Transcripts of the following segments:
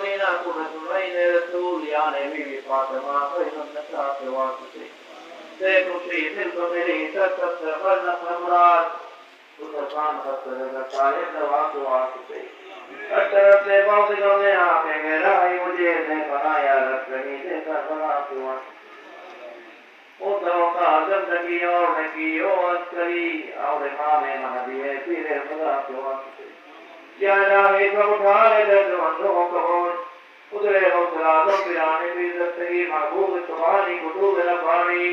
مدينة قرة العين رسول يا نبي فاطمة خير النساء واسطي سيف شيخ الفقري تستغفرنا الأمراض وتفهم خطر الرسائل نواس واسطي अशरफ से बहुत गमे आके मेरा ही मुझे ने बनाया रख रही से करबला की वंश ओ तो का आदम नबी और नबी ओ अस्करी और इमाम महदी है फिर खुदा की वंश या इलाही सब उठा ले दर्द मंदों को उधरे हौसलातों पिराने भी दस्तगी महबूब सुभानी कुतूब रब्बानी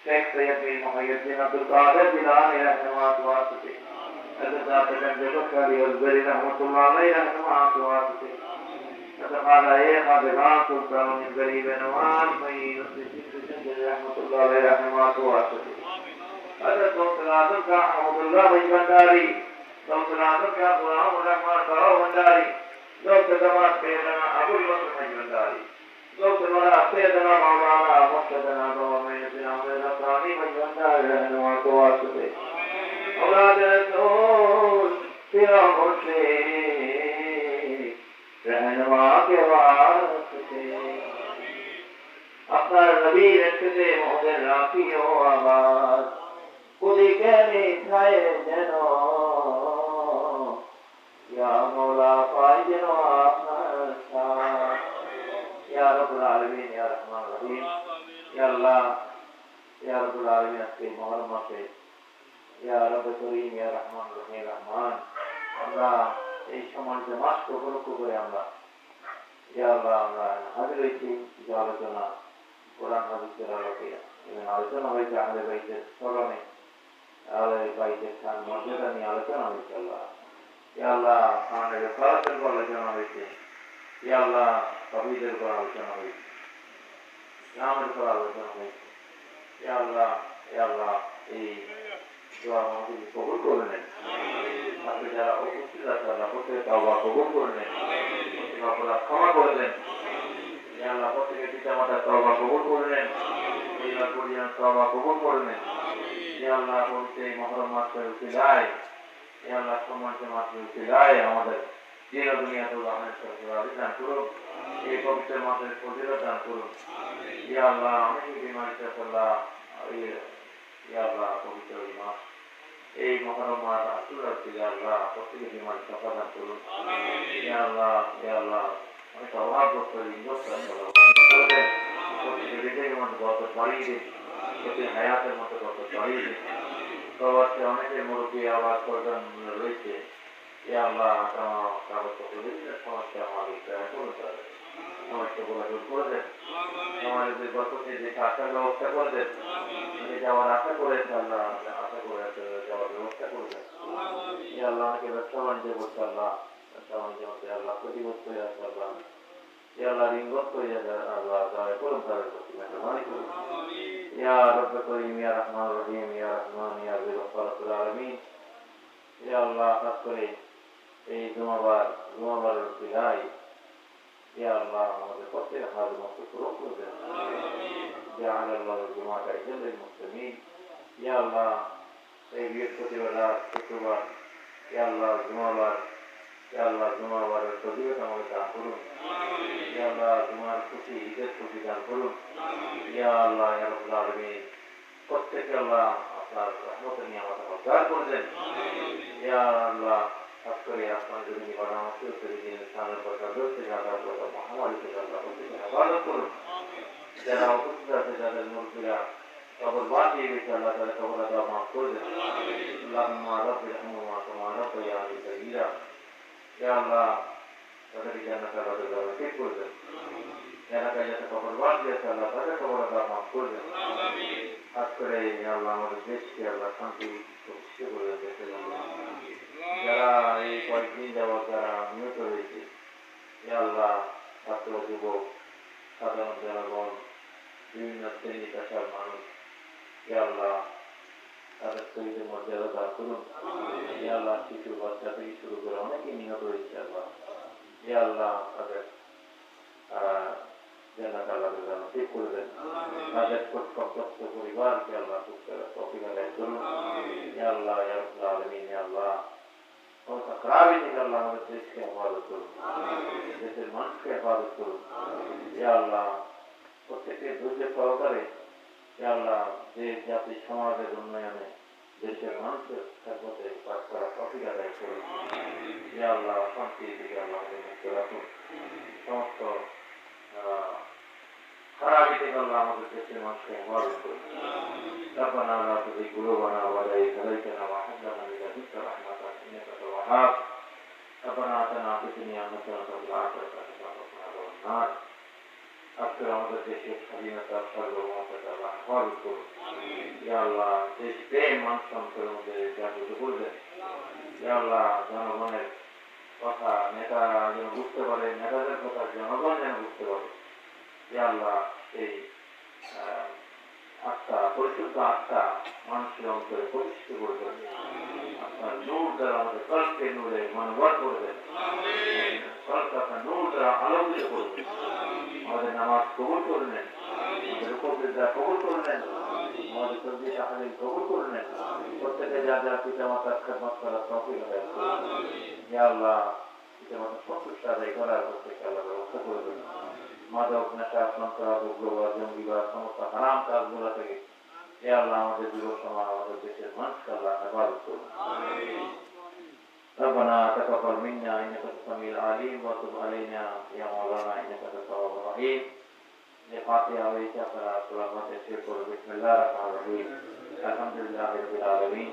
शेख सैयद बिन मुहय्यिद्दीन अब्दुल कादिर जिलानी रहमतुल्लाह वास्ते أتذكر جدك ليزبر رحمة الله عليه رحمة واسطة أتقال إيه خبران سلطان من قريب نوان مين رحمة الله عليه رحمة واسطة أتذكر سلطان كأحمد الله بجبنداري لو سلطان كأبوام الرحمة كأوهنداري لو تدمات سيدنا أبو الوصف بجبنداري لو تدمات سيدنا مولانا مقتدنا دوامين سلام الرحمة بجبنداري رحمة واسطة أولاد الرسول في عمرتي रहनुमा के वास्ते अपना नबी रखते मोदे राखियो आवाज खुदी के निठाए जनो या मौला पाई जनो अपना साथ या रब्बुल आलमीन या रहमान रहीम या अल्लाह या रब्बुल आलमीन के मोहरम से या रब करीम या रहमान रहीम रहमान আমরা এই সমাজে মাস উপলক্ষ করে আমরা ইয়া আল্লাহ আমরা হাজির হয়েছি যে আলোচনা কোরআন হাদিসের আলোকে এবং আলোচনা হয়েছে আহলে বাইতের স্মরণে আহলে বাইতের শান মর্যাদা নিয়ে আলোচনা হয়েছে আল্লাহ ইয়া আল্লাহ আমাদের ফরজের উপর আলোচনা হয়েছে ইয়া আল্লাহ তাওহীদের উপর আলোচনা হয়েছে ইসলামের উপর আলোচনা হয়েছে ইয়া আল্লাহ এই দোয়া আমাদের কবুল করে নেন আপনি যারা উপস্থিত আছেন আল্লাহ প্রত্যেকে তওবা কবুল করে নেন প্রত্যেক অপরাধ ক্ষমা করে দেন ইয়া আল্লাহ প্রত্যেকের পিতামাতার তওবা কবুল করে নেন পরিবার পরিজন তওবা কবুল করে নেন ইয়া আল্লাহ পবিত্র এই মুহররম মাসের উসিলায় ইয়া আল্লাহ সম্মানিত মাসের উসিলায় আমাদের দিন ও দুনিয়াতে আল্লাহর সহযোগিতা দান করুন এই পবিত্র মাসের ফজিলত দান করুন ইয়া আল্লাহ আমি বিমারিত আল্লাহ ইয়া আল্লাহ পবিত্র এই মাস এই মুহররম মাস আসুর রাখতে আল্লাহ প্রত্যেকের বিমারি সমাধান করুন ইয়া আল্লাহ অনেক অভাবগ্রস্ত প্রত্যেকের হৃদয়ের মধ্যে বরকত বাড়িয়ে দিন প্রত্যেক হায়াতের মধ্যে বরকত বাড়িয়ে দিন সবার অনেকের মুরব্বী আওয়াজ প্রদান রয়েছে ইয়া আল্লাহ কাগজপত্র বিভিন্ন সমস্যা আমাদের করুন তাদের সমস্যাগুলো দূর করে দেন আমাদের যে বরকতে যে আসার ব্যবস্থা করে দেন যাওয়ার আশা করেছে আল্লাহ আশা করে যাওয়ার ব্যবস্থা করবেন ইয়া আল্লাহ অনেকে ব্যবসা বাণিজ্য করছে আল্লাহ ব্যবসা বাণিজ্য মধ্যে আল্লাহ ক্ষতিগ্রস্ত হয়ে আছে আল্লাহ ইয়া আল্লাহ ঋণগ্রস্ত হয়ে যাবে আল্লাহ দয়া করুন তাদের প্রতি মেহরবানি করুন ইয়া রব্ব করিম ইয়া রহমান রহিম ইয়া রহমান ইয়া বিরফারাতুল আলামিন ইয়া আল্লাহ খাস করে এই জুমাবারের উসিলায় ইয়া আল্লাহ আমাদের প্রত্যেক হাজার মতো পূরণ করবেন جعل الله الجمعة عيدا للمسلمين يا الله এই বৃহস্পতিবার শুক্রবার ইয়া আল্লাহ জুমাবারের ফজিলত আমাদের দান করুন ইয়া আল্লাহ জুমার খুশি ঈদের খুশি দান করুন ইয়া আল্লাহ ইয়া রাব্বুল আলামিন প্রত্যেককে আল্লাহ আপনার রহমতের নিয়ামত অর্জন করে দেন ইয়া আল্লাহ খাস করে আপনার যদি পরামর্শ দিনের সামনের কথা ধরতে যাওয়ার কথা মহামারী থেকে আল্লাহ প্রত্যেককে হেফাজত করুন যারা উপস্থিত আছে যাদের মুরব্বীরা কবর বাঁধিয়ে গেছে আল্লাহ তাআলা কবর আযাব মাফ করে দেন আল্লাহুম্মা রাব্বির হামহুমা কামা রাব্বায়ানি সগীরা ইয়া আল্লাহ তাদেরকে জান্নাতের বাগানে ঠিক করে দেন যারা কাজে কবর বাঁধিয়ে আছে আল্লাহ তাদের কবর আযাব মাফ করে দেন খাস করে ইয়া আল্লাহ আমাদের দেশকে আল্লাহ শান্তি প্রতিষ্ঠা করে দেন যারা এই কয়েকদিন যাবত যারা নিহত হয়েছে ইয়া আল্লাহ ছাত্র যুবক সাধারণ জনগণ বিভিন্ন শ্রেণী পেশার মানুষ ইয়া আল্লাহ তাদের শহীদের মর্যাদা দান করুন ইয়া আল্লাহ শিশু বাচ্চা থেকে শুরু করে অনেকেই নিহত হয়েছে আল্লাহ ইয়া আল্লাহ তাদের জান্নাত আল্লাহর জন্য ঠিক করে দেন তাদের শোকসন্তপ্ত পরিবারকে আল্লাহ তৌফিক আদায় করুন ইয়া আল্লাহ ইয়া রাব্বুল আলামিন ইয়া আল্লাহ সমস্ত খারাপই থেকে আল্লাহ আমাদের দেশকে হেফাজত করুন, দেশের মানুষকে হেফাজত করুন। ইয়া আল্লাহ প্রত্যেকের ধৈর্য সহকারে ইয়া আল্লাহ দেশ জাতি সমাজের উন্নয়নে দেশের মানুষের খেদমতে কাজ করা তৌফিক আদায় করুন। ইয়া আল্লাহ শান্তির দিকে আল্লাহ আমাদের মুক্ত রাখুন, সমস্ত খারাপই থেকে আল্লাহ আমাদের দেশের মানুষকে হেফাজত করুন। ربنا لا تزغ قلوبنا بعد إذ هديتنا وهب لنا من لدنك رحمة إنك أنت الوهاب ربنا آتنا في الدنيا حسنة وفي الآخرة حسنة وقنا عذاب النار আজকে আমাদের দেশের স্বাধীনতার সার্বভৌমত্বটা আল্লাহ হেফাজত করুন। ইয়া আল্লাহ দেশ প্রেম মানুষের মধ্যে জাগ্রত করবেন। ইয়া আল্লাহ জনগণের কথা নেতারা যেন বুঝতে পারে, নেতাদের কথা জনগণ যেন বুঝতে পারে। ইয়া আল্লাহ সেই আত্মা পরিশুদ্ধ আত্মা মানুষের অন্তরে প্রতিষ্ঠিত করবেন। আপনার নূর দ্বারা আমাদের কল্পে নূরে মানবত করবেন, কল্প আপনার নূর দ্বারা আলোকিত করবেন। আমাদের নামাজ কবুল করে নেন, আমাদের উপকৃত কবুল করে নেন, আমাদের তসবিহ তাহলিল কবুল করে নেন। প্রত্যেকে যা যা পিতা মাতার খেদমত করার তৌফিক আদায় করুন। ইয়া আল্লাহ পিতা মাতার সন্তুষ্ট আদায় করার প্রত্যেকে আল্লাহ ব্যবস্থা করে দেন। মাদক নেশা সন্ত্রাস উগ্রবাদ জঙ্গিবাদ সমস্ত হারাম কাজগুলো থেকে ইয়া আল্লাহ আমাদের যুব সমাজ আমাদের দেশের মানুষকে আল্লাহ হেফাজত করুন। ربنا تقبل منا انك انت السميع العليم وتب علينا يا مولانا انك انت التواب الرحيم. الفاتحه ويتقرا سوره الفاتحه بسم الله الرحمن الرحيم الحمد لله رب العالمين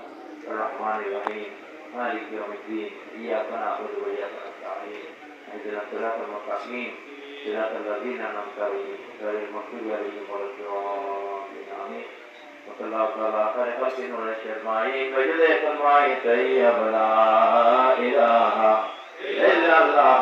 الرحمن الرحيم مالك يوم الدين اياك نعبد واياك نستعين اهدنا الصراط المستقيم صراط الذين انعمت عليهم غير المغضوب عليهم ولا الضالين امين. وصلى الله على خير خلق اجمعين وجزاك الله طيب لا اله الا الله